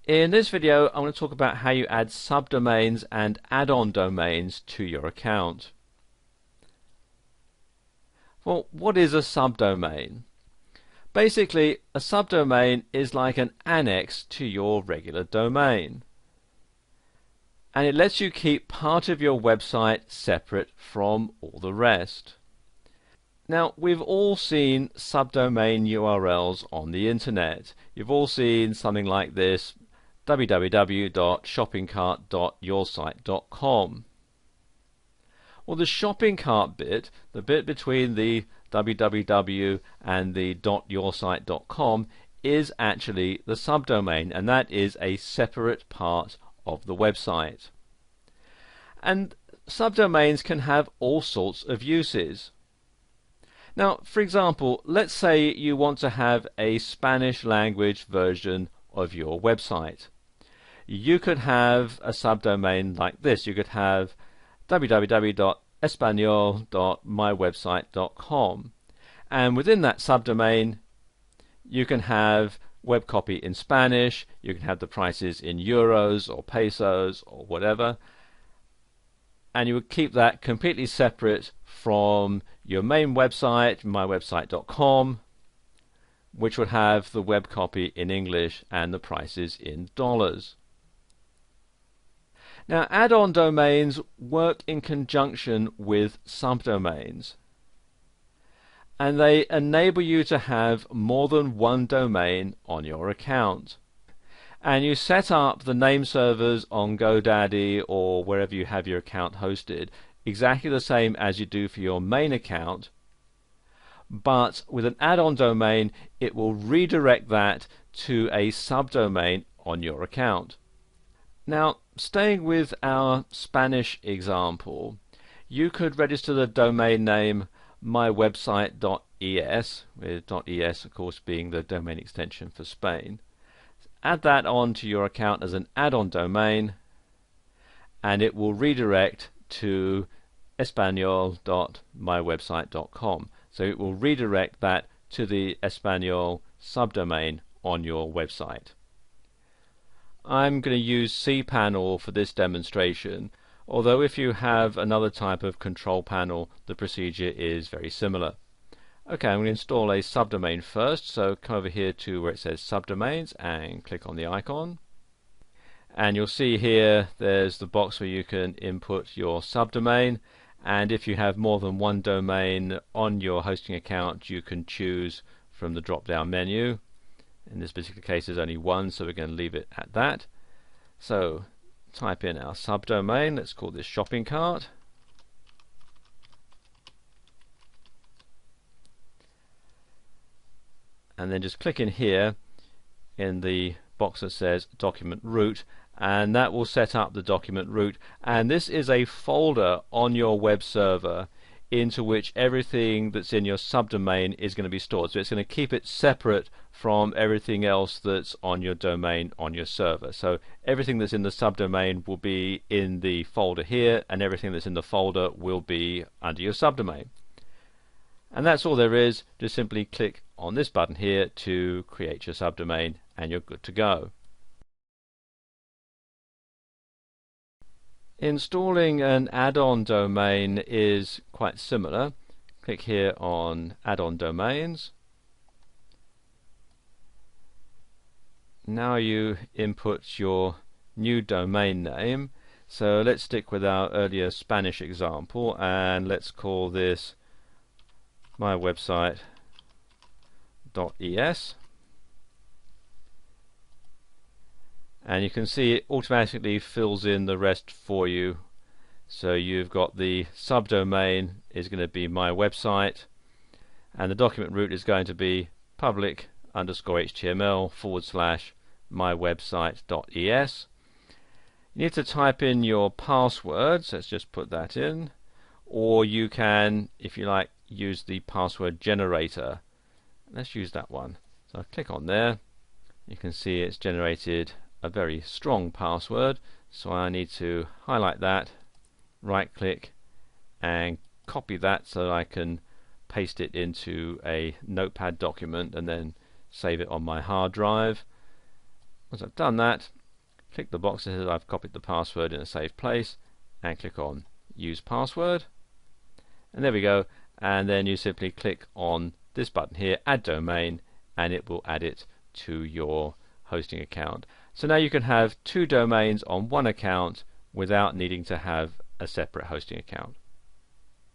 In this video, I'm going to talk about how you add subdomains and add-on domains to your account. Well, what is a subdomain? Basically, a subdomain is like an annex to your regular domain. And it lets you keep part of your website separate from all the rest. Now, we've all seen subdomain URLs on the internet. You've all seen something like this: www.shoppingcart.yoursite.com. Well, the shopping cart bit, the bit between the www and the .yoursite.com, is actually the subdomain, and that is a separate part of the website. And subdomains can have all sorts of uses. Now, for example, let's say you want to have a Spanish language version of your website. You could have a subdomain like this. You could have www.espanol.mywebsite.com, and within that subdomain you can have web copy in Spanish, you can have the prices in euros or pesos or whatever, and you would keep that completely separate from your main website, mywebsite.com, which would have the web copy in English and the prices in dollars. Now, add-on domains work in conjunction with subdomains, and they enable you to have more than one domain on your account. And you set up the name servers on GoDaddy or wherever you have your account hosted exactly the same as you do for your main account, but with an add-on domain it will redirect that to a subdomain on your account. Now, staying with our Spanish example, you could register the domain name mywebsite.es, with .es of course being the domain extension for Spain. Add that on to your account as an add-on domain, and it will redirect to espanol.mywebsite.com. So it will redirect that to the Espanol subdomain on your website. I'm going to use cPanel for this demonstration, although if you have another type of control panel, the procedure is very similar. Okay, I'm going to install a subdomain first, so come over here to where it says subdomains and click on the icon. And you'll see here there's the box where you can input your subdomain, and if you have more than one domain on your hosting account, you can choose from the drop-down menu. In this particular case there's only one, so we're going to leave it at that. So type in our subdomain, let's call this shopping cart. And then just click in here in the box that says document root, and that will set up the document root. And this is a folder on your web server into which everything that's in your subdomain is going to be stored. So it's going to keep it separate from everything else that's on your domain on your server. So everything that's in the subdomain will be in the folder here, and everything that's in the folder will be under your subdomain. And that's all there is. Just simply click on this button here to create your subdomain and you're good to go. Installing an add-on domain is quite similar. Click here on add-on domains. Now you input your new domain name. So let's stick with our earlier Spanish example and let's call this mywebsite.es. And you can see it automatically fills in the rest for you. So you've got the subdomain is going to be my website, and the document root is going to be public_html/mywebsite.es. You need to type in your password, so let's just put that in, or you can, if you like, use the password generator. Let's use that one. So I click on there, you can see it's generated a very strong password, so I need to highlight that, right click and copy that so I can paste it into a notepad document and then save it on my hard drive. Once I've done that, click the box that says I've copied the password in a safe place, and click on Use Password. And there we go. And then you simply click on this button here, Add Domain, and it will add it to your hosting account. So now you can have two domains on one account without needing to have a separate hosting account.